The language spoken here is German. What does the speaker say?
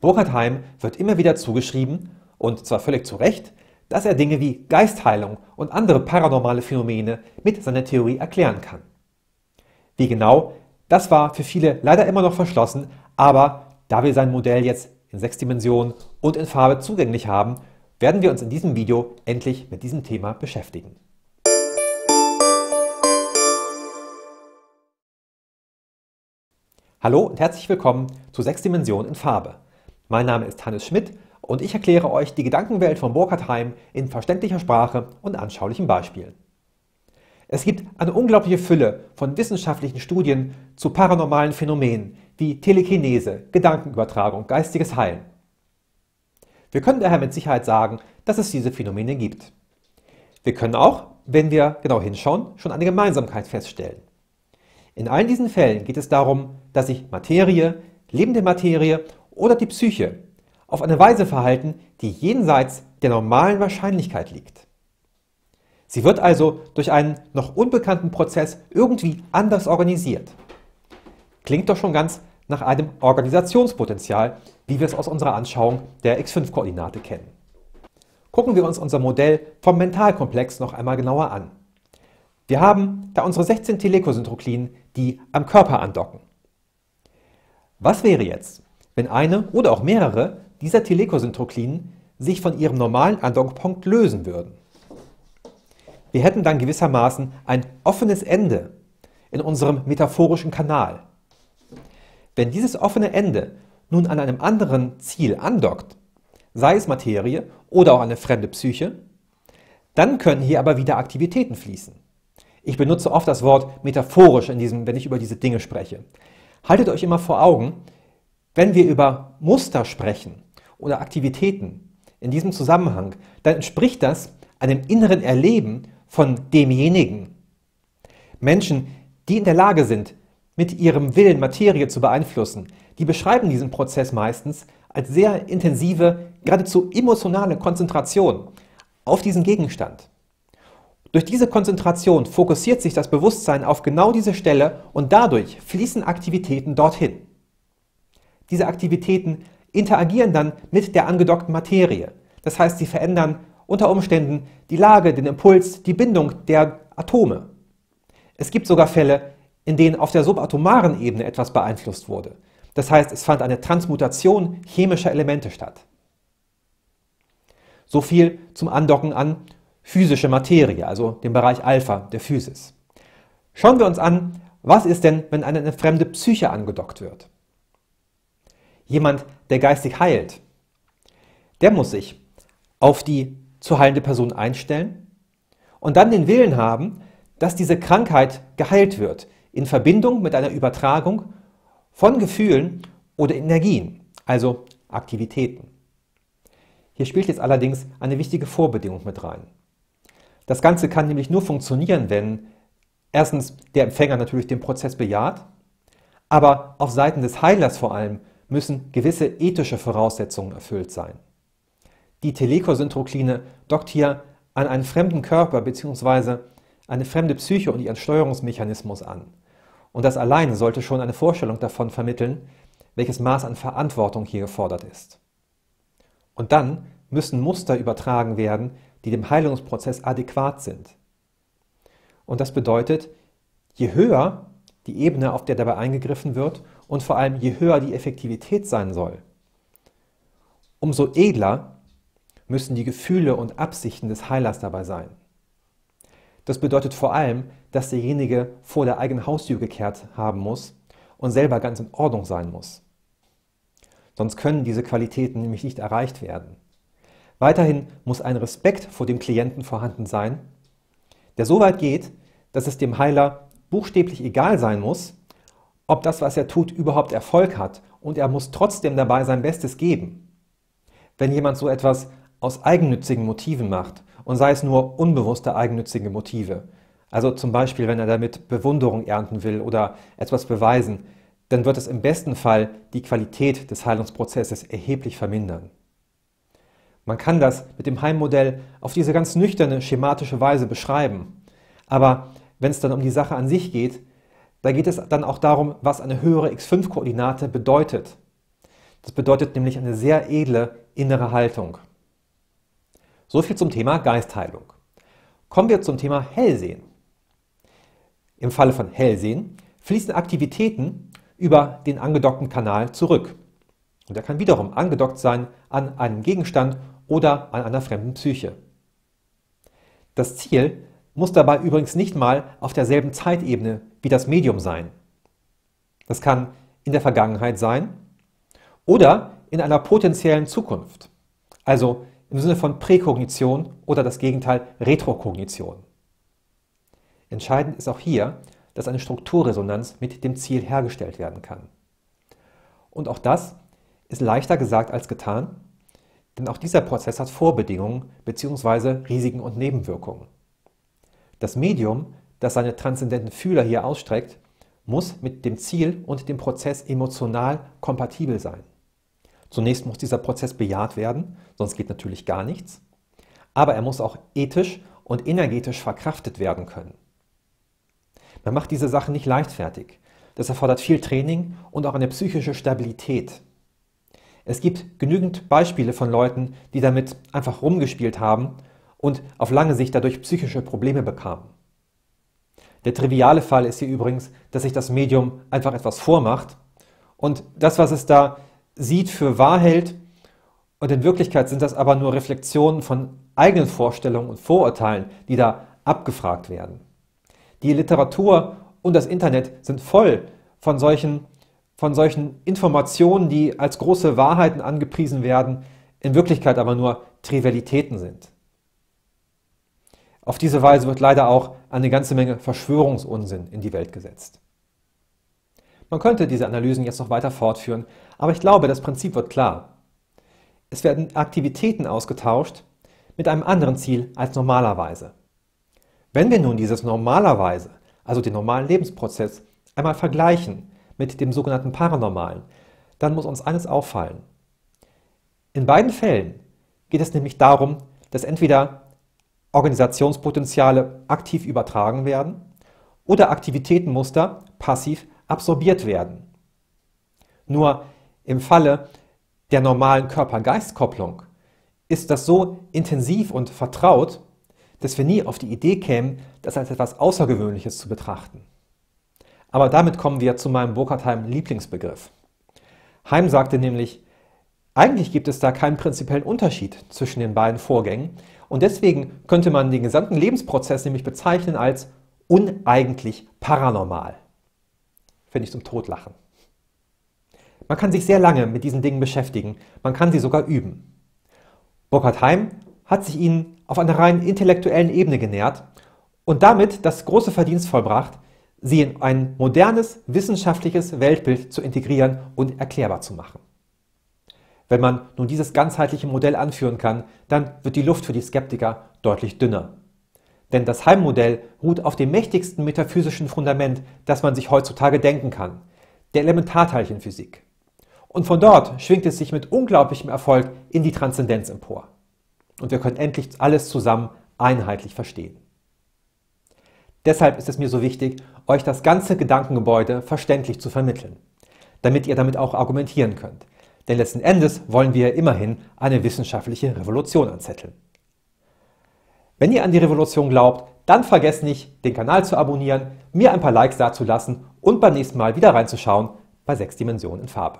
Burkhard Heim wird immer wieder zugeschrieben, und zwar völlig zu Recht, dass er Dinge wie Geistheilung und andere paranormale Phänomene mit seiner Theorie erklären kann. Wie genau, das war für viele leider immer noch verschlossen, aber da wir sein Modell jetzt in 6 Dimensionen und in Farbe zugänglich haben, werden wir uns in diesem Video endlich mit diesem Thema beschäftigen. Hallo und herzlich willkommen zu 6 Dimensionen in Farbe. Mein Name ist Hannes Schmidt und ich erkläre euch die Gedankenwelt von Burkhard Heim in verständlicher Sprache und anschaulichen Beispielen. Es gibt eine unglaubliche Fülle von wissenschaftlichen Studien zu paranormalen Phänomenen wie Telekinese, Gedankenübertragung, geistiges Heilen. Wir können daher mit Sicherheit sagen, dass es diese Phänomene gibt. Wir können auch, wenn wir genau hinschauen, schon eine Gemeinsamkeit feststellen. In allen diesen Fällen geht es darum, dass sich Materie, lebende Materie oder die Psyche auf eine Weise verhalten, die jenseits der normalen Wahrscheinlichkeit liegt. Sie wird also durch einen noch unbekannten Prozess irgendwie anders organisiert. Klingt doch schon ganz nach einem Organisationspotenzial, wie wir es aus unserer Anschauung der X5-Koordinate kennen. Gucken wir uns unser Modell vom Mentalkomplex noch einmal genauer an. Wir haben da unsere 16 Telekosyntroklinen, die am Körper andocken. Was wäre jetzt, wenn eine oder auch mehrere dieser Telekosyntroklinen sich von ihrem normalen Andockpunkt lösen würden? Wir hätten dann gewissermaßen ein offenes Ende in unserem metaphorischen Kanal. Wenn dieses offene Ende nun an einem anderen Ziel andockt, sei es Materie oder auch eine fremde Psyche, dann können hier aber wieder Aktivitäten fließen. Ich benutze oft das Wort metaphorisch wenn ich über diese Dinge spreche. Haltet euch immer vor Augen, wenn wir über Muster sprechen oder Aktivitäten in diesem Zusammenhang, dann entspricht das einem inneren Erleben von demjenigen. Menschen, die in der Lage sind, mit ihrem Willen Materie zu beeinflussen, die beschreiben diesen Prozess meistens als sehr intensive, geradezu emotionale Konzentration auf diesen Gegenstand. Durch diese Konzentration fokussiert sich das Bewusstsein auf genau diese Stelle und dadurch fließen Aktivitäten dorthin. Diese Aktivitäten interagieren dann mit der angedockten Materie. Das heißt, sie verändern unter Umständen die Lage, den Impuls, die Bindung der Atome. Es gibt sogar Fälle, in denen auf der subatomaren Ebene etwas beeinflusst wurde. Das heißt, es fand eine Transmutation chemischer Elemente statt. So viel zum Andocken an physische Materie, also dem Bereich Alpha der Physis. Schauen wir uns an, was ist denn, wenn eine fremde Psyche angedockt wird? Jemand, der geistig heilt, der muss sich auf die zu heilende Person einstellen und dann den Willen haben, dass diese Krankheit geheilt wird, in Verbindung mit einer Übertragung von Gefühlen oder Energien, also Aktivitäten. Hier spielt jetzt allerdings eine wichtige Vorbedingung mit rein. Das Ganze kann nämlich nur funktionieren, wenn erstens der Empfänger natürlich den Prozess bejaht, aber auf Seiten des Heilers vor allem müssen gewisse ethische Voraussetzungen erfüllt sein. Die Telekosyntrokline dockt hier an einen fremden Körper bzw. eine fremde Psyche und ihren Steuerungsmechanismus an. Und das alleine sollte schon eine Vorstellung davon vermitteln, welches Maß an Verantwortung hier gefordert ist. Und dann müssen Muster übertragen werden, die dem Heilungsprozess adäquat sind. Und das bedeutet, je höher die Ebene, auf der dabei eingegriffen wird und vor allem je höher die Effektivität sein soll, umso edler müssen die Gefühle und Absichten des Heilers dabei sein. Das bedeutet vor allem, dass derjenige vor der eigenen Haustür gekehrt haben muss und selber ganz in Ordnung sein muss. Sonst können diese Qualitäten nämlich nicht erreicht werden. Weiterhin muss ein Respekt vor dem Klienten vorhanden sein, der so weit geht, dass es dem Heiler buchstäblich egal sein muss, ob das, was er tut, überhaupt Erfolg hat, und er muss trotzdem dabei sein Bestes geben. Wenn jemand so etwas aus eigennützigen Motiven macht, und sei es nur unbewusste eigennützige Motive, also zum Beispiel, wenn er damit Bewunderung ernten will oder etwas beweisen, dann wird es im besten Fall die Qualität des Heilungsprozesses erheblich vermindern. Man kann das mit dem Heimmodell auf diese ganz nüchterne, schematische Weise beschreiben. Aber wenn es dann um die Sache an sich geht, da geht es dann auch darum, was eine höhere X5-Koordinate bedeutet. Das bedeutet nämlich eine sehr edle innere Haltung. So viel zum Thema Geistheilung. Kommen wir zum Thema Hellsehen. Im Falle von Hellsehen fließen Aktivitäten über den angedockten Kanal zurück. Und er kann wiederum angedockt sein an einen Gegenstand oder an einer fremden Psyche. Das Ziel muss dabei übrigens nicht mal auf derselben Zeitebene wie das Medium sein. Das kann in der Vergangenheit sein oder in einer potenziellen Zukunft, also im Sinne von Präkognition oder das Gegenteil Retrokognition. Entscheidend ist auch hier, dass eine Strukturresonanz mit dem Ziel hergestellt werden kann. Und auch das ist leichter gesagt als getan, denn auch dieser Prozess hat Vorbedingungen bzw. Risiken und Nebenwirkungen. Das Medium, das seine transzendenten Fühler hier ausstreckt, muss mit dem Ziel und dem Prozess emotional kompatibel sein. Zunächst muss dieser Prozess bejaht werden, sonst geht natürlich gar nichts, aber er muss auch ethisch und energetisch verkraftet werden können. Man macht diese Sachen nicht leichtfertig. Das erfordert viel Training und auch eine psychische Stabilität. Es gibt genügend Beispiele von Leuten, die damit einfach rumgespielt haben und auf lange Sicht dadurch psychische Probleme bekamen. Der triviale Fall ist hier übrigens, dass sich das Medium einfach etwas vormacht und das, was es da sieht, für wahr hält, und in Wirklichkeit sind das aber nur Reflexionen von eigenen Vorstellungen und Vorurteilen, die da abgefragt werden. Die Literatur und das Internet sind voll von solchen Informationen, die als große Wahrheiten angepriesen werden, in Wirklichkeit aber nur Trivialitäten sind. Auf diese Weise wird leider auch eine ganze Menge Verschwörungsunsinn in die Welt gesetzt. Man könnte diese Analysen jetzt noch weiter fortführen, aber ich glaube, das Prinzip wird klar. Es werden Aktivitäten ausgetauscht mit einem anderen Ziel als normalerweise. Wenn wir nun dieses normalerweise, also den normalen Lebensprozess, einmal vergleichen mit dem sogenannten Paranormalen, dann muss uns eines auffallen. In beiden Fällen geht es nämlich darum, dass entweder Organisationspotenziale aktiv übertragen werden oder Aktivitätenmuster passiv absorbiert werden. Nur im Falle der normalen Körper-Geist-Kopplung ist das so intensiv und vertraut, dass wir nie auf die Idee kämen, das als etwas Außergewöhnliches zu betrachten. Aber damit kommen wir zu meinem Burkhardt-Heim-Lieblingsbegriff. Heim sagte nämlich, eigentlich gibt es da keinen prinzipiellen Unterschied zwischen den beiden Vorgängen und deswegen könnte man den gesamten Lebensprozess nämlich bezeichnen als uneigentlich paranormal. Finde ich zum Totlachen. Man kann sich sehr lange mit diesen Dingen beschäftigen, man kann sie sogar üben. Burkhardt Heim hat sich ihnen auf einer rein intellektuellen Ebene genähert und damit das große Verdienst vollbracht, sie in ein modernes, wissenschaftliches Weltbild zu integrieren und erklärbar zu machen. Wenn man nun dieses ganzheitliche Modell anführen kann, dann wird die Luft für die Skeptiker deutlich dünner. Denn das Heim-Modell ruht auf dem mächtigsten metaphysischen Fundament, das man sich heutzutage denken kann, der Elementarteilchenphysik. Und von dort schwingt es sich mit unglaublichem Erfolg in die Transzendenz empor. Und wir können endlich alles zusammen einheitlich verstehen. Deshalb ist es mir so wichtig, euch das ganze Gedankengebäude verständlich zu vermitteln, damit ihr damit auch argumentieren könnt. Denn letzten Endes wollen wir immerhin eine wissenschaftliche Revolution anzetteln. Wenn ihr an die Revolution glaubt, dann vergesst nicht, den Kanal zu abonnieren, mir ein paar Likes dazulassen und beim nächsten Mal wieder reinzuschauen bei 6 Dimensionen in Farbe.